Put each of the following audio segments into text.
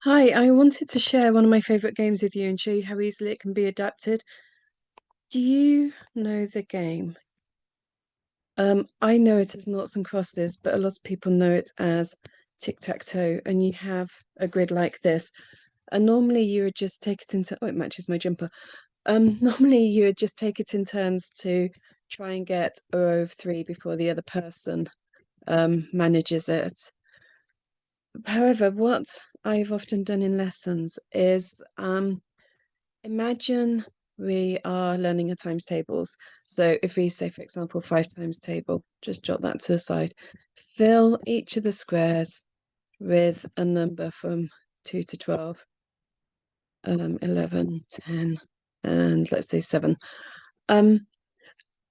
Hi, I wanted to share one of my favorite games with you and show you how easily it can be adapted. Do you know the game? I know it as noughts and crosses, but a lot of people know it as tic-tac-toe, and you have a grid like this. And normally you would just take it into, oh, it matches my jumper. Normally you would just take it in turns to try and get a row of three before the other person manages it. However, what I've often done in lessons is imagine we are learning a times tables. So if we say, for example, 5 times table, just jot that to the side. Fill each of the squares with a number from 2 to 12, 11, 10, and let's say 7. Um,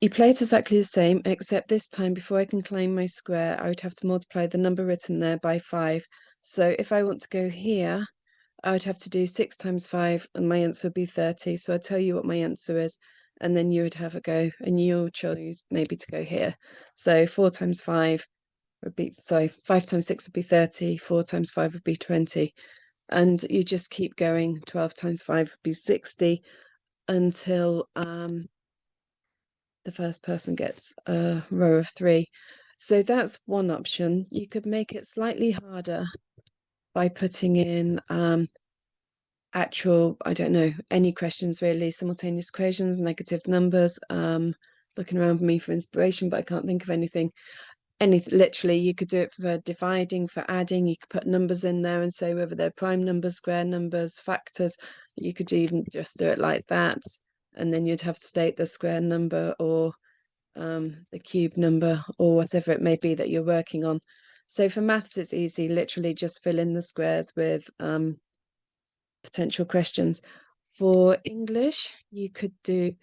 you play it exactly the same, except this time, before I can claim my square, I would have to multiply the number written there by 5. So if I want to go here, I would have to do 6 times 5, and my answer would be 30. So I'll tell you what my answer is, and then you would have a go, and you'll choose maybe to go here. So 4 times 5 would be, sorry, 5 times 6 would be 30, 4 times 5 would be 20. And you just keep going. 12 times 5 would be 60 until the first person gets a row of three. So that's one option. You could make it slightly harder by putting in actual, I don't know, any questions really, simultaneous equations, negative numbers, looking around me for inspiration, but I can't think of anything. Literally, you could do it for dividing, for adding, you could put numbers in there and say whether they're prime numbers, square numbers, factors. You could even just do it like that, and then you'd have to state the square number or the cube number or whatever it may be that you're working on. So for maths, it's easy, literally just fill in the squares with potential questions. For English, you could do,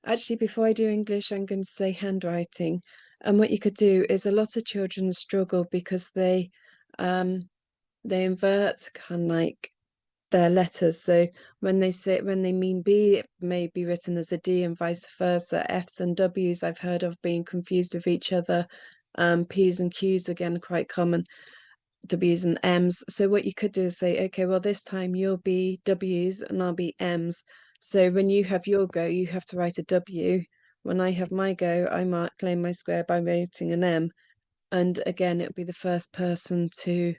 actually, before I do English, I'm going to say handwriting. And what you could do is a lot of children struggle because they invert kind of like their letters. So when they mean B, it may be written as a D and vice versa. F's and W's I've heard of being confused with each other. P's and Q's again quite common. W's and M's. So what you could do is say, okay, well, this time you'll be W's and I'll be M's. So when you have your go, you have to write a W. When I have my go, I might claim my square by writing an M. And again, it'll be the first person to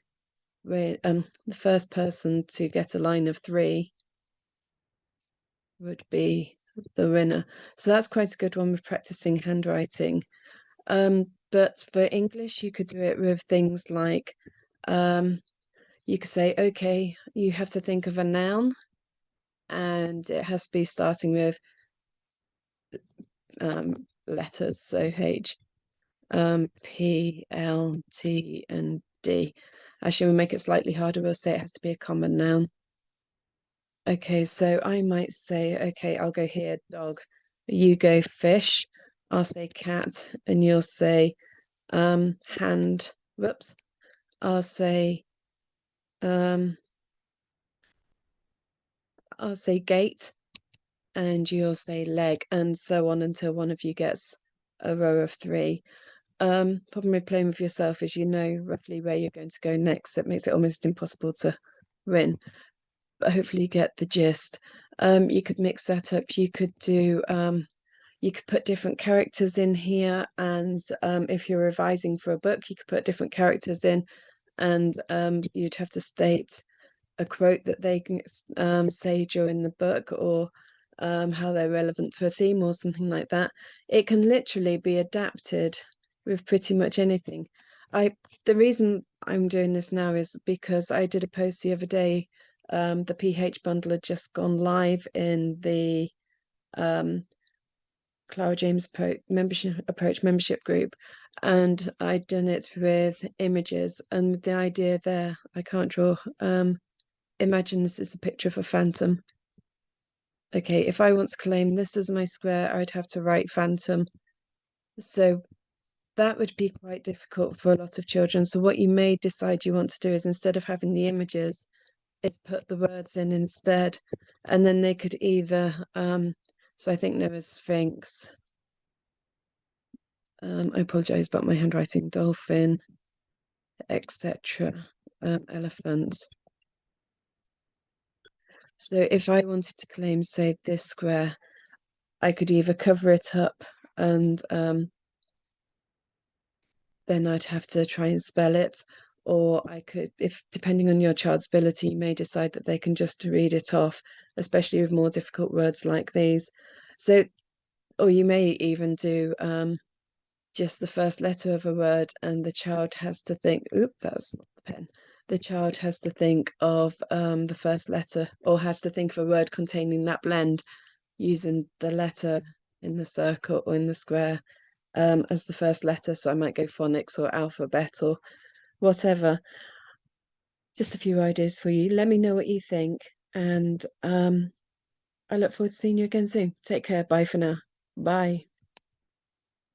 get a line of three would be the winner. So that's quite a good one with practicing handwriting. But for English, you could do it with things like you could say, okay, you have to think of a noun and it has to be starting with letters. So H, P, L, T, and D. Actually, we'll make it slightly harder. We'll say it has to be a common noun. Okay, so I might say, okay, I'll go here, dog. You go fish. I'll say cat, and you'll say hand. Whoops. I'll say um I'll say gate, and you'll say leg, and so on until one of you gets a row of three. Problem with playing with yourself is you know roughly where you're going to go next. It makes it almost impossible to win, but hopefully you get the gist. You could mix that up. You could put different characters in here, and if you're revising for a book, you could put different characters in, and you'd have to state a quote that they can say during the book, or how they're relevant to a theme or something like that. It can literally be adapted with pretty much anything. The reason I'm doing this now is because I did a post the other day. The PH bundle had just gone live in the Clara James Approach membership group, and I'd done it with images, and the idea there, I can't draw. Imagine this is a picture of a phantom. Okay, if I want to claim this as my square, I'd have to write phantom. So that would be quite difficult for a lot of children. So what you may decide you want to do is, instead of having the images, is put the words in instead. And then they could either, so I think Noah's Sphinx. I apologize about my handwriting. Dolphin, etc. Elephant. So if I wanted to claim, say, this square, I could either cover it up and then I'd have to try and spell it, or I could, if depending on your child's ability, you may decide that they can just read it off, especially with more difficult words like these. So, or you may even do just the first letter of a word, and the child has to think, oop, that's not the pen. The child has to think of the first letter, or has to think of a word containing that blend using the letter in the circle or in the square as the first letter. So I might go phonics or alphabet or whatever. Just a few ideas for you. Let me know what you think. And I look forward to seeing you again soon. Take care. Bye for now. Bye.